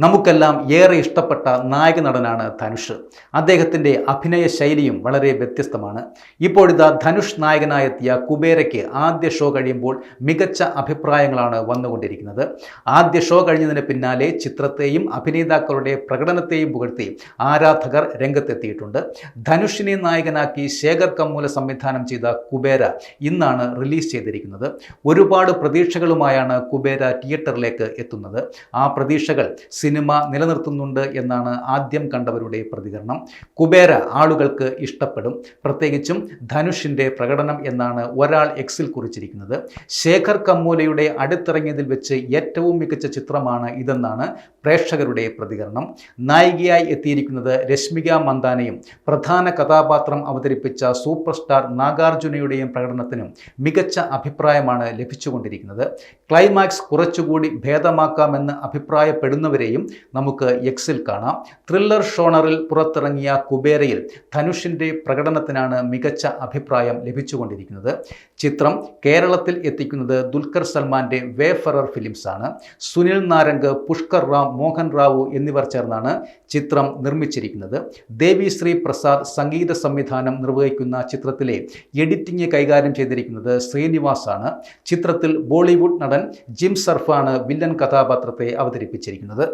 നമുക്കെല്ലാം ഏറെ ഇഷ്ടപ്പെട്ട നായക നടനാണ് ധനുഷ്. അദ്ദേഹത്തിൻ്റെ അഭിനയ ശൈലിയും വളരെ വ്യത്യസ്തമാണ്. ഇപ്പോഴിതാ ധനുഷ് നായകനായെത്തിയ കുബേരയ്ക്ക് ആദ്യ ഷോ കഴിയുമ്പോൾ മികച്ച അഭിപ്രായങ്ങളാണ് വന്നുകൊണ്ടിരിക്കുന്നത്. ആദ്യ ഷോ കഴിഞ്ഞതിന് പിന്നാലെ ചിത്രത്തെയും അഭിനേതാക്കളുടെ പ്രകടനത്തെയും പുകഴ്ത്തി ആരാധകർ രംഗത്തെത്തിയിട്ടുണ്ട്. ധനുഷിനെ നായകനാക്കി ശേഖർ കമ്മൂല സംവിധാനം ചെയ്ത കുബേര ഇന്നാണ് റിലീസ് ചെയ്തിരിക്കുന്നത്. ഒരുപാട് പ്രതീക്ഷകളുമായാണ് കുബേര തിയേറ്ററിലേക്ക് എത്തുന്നത്. ആ പ്രതീക്ഷകൾ സിനിമ നിലനിർത്തുന്നുണ്ട് എന്നാണ് ആദ്യം കണ്ടവരുടെ പ്രതികരണം. കുബേര ആളുകൾക്ക് ഇഷ്ടപ്പെടും, പ്രത്യേകിച്ചും ധനുഷിൻ്റെ പ്രകടനം എന്നാണ് ഒരാൾ എക്സിൽ കുറിച്ചിരിക്കുന്നത്. ശേഖർ കമ്മൂലയുടെ അടുത്തിറങ്ങിയതിൽ വെച്ച് ഏറ്റവും മികച്ച ചിത്രമാണ് ഇതെന്നാണ് പ്രേക്ഷകരുടെ പ്രതികരണം. നായികയായി എത്തിയിരിക്കുന്നത് രശ്മിക മന്ദാനയും പ്രധാന കഥാപാത്രം അവതരിപ്പിച്ച സൂപ്പർ സ്റ്റാർ നാഗാർജുനയുടെയും പ്രകടനത്തിനും മികച്ച അഭിപ്രായമാണ് ലഭിച്ചുകൊണ്ടിരിക്കുന്നത്. ക്ലൈമാക്സ് കുറച്ചുകൂടി ഭേദമാക്കാമെന്ന് അഭിപ്രായപ്പെടുന്നവരെയും നമുക്ക് എക്സിൽ കാണാം. ത്രില്ലർ ഷോണറിൽ പുറത്തിറങ്ങിയ കുബേരയിൽ ധനുഷിൻ്റെ പ്രകടനത്തിനാണ് മികച്ച അഭിപ്രായം ലഭിച്ചുകൊണ്ടിരിക്കുന്നത്. ചിത്രം കേരളത്തിൽ എത്തിക്കുന്നത് ദുൽഖർ സൽമാൻ്റെ വേഫറർ ഫിലിംസ് ആണ്. സുനിൽ നാരംഗ്, പുഷ്കർ റാം, മോഹൻ റാവു എന്നിവർ ചേർന്നാണ് ചിത്രം നിർമ്മിച്ചിരിക്കുന്നത്. ദേവിശ്രീ പ്രസാദ് സംഗീത സംവിധാനം നിർവഹിക്കുന്ന ചിത്രത്തിലെ എഡിറ്റിംഗ് കൈകാര്യം ചെയ്തിരിക്കുന്നത് ശ്രീനിവാസ് ആണ്. ചിത്രത്തിൽ ബോളിവുഡ് നടൻ ജിം സർഫാണ് വില്ലൻ കഥാപാത്രത്തെ അവതരിപ്പിച്ചിരിക്കുന്നത്.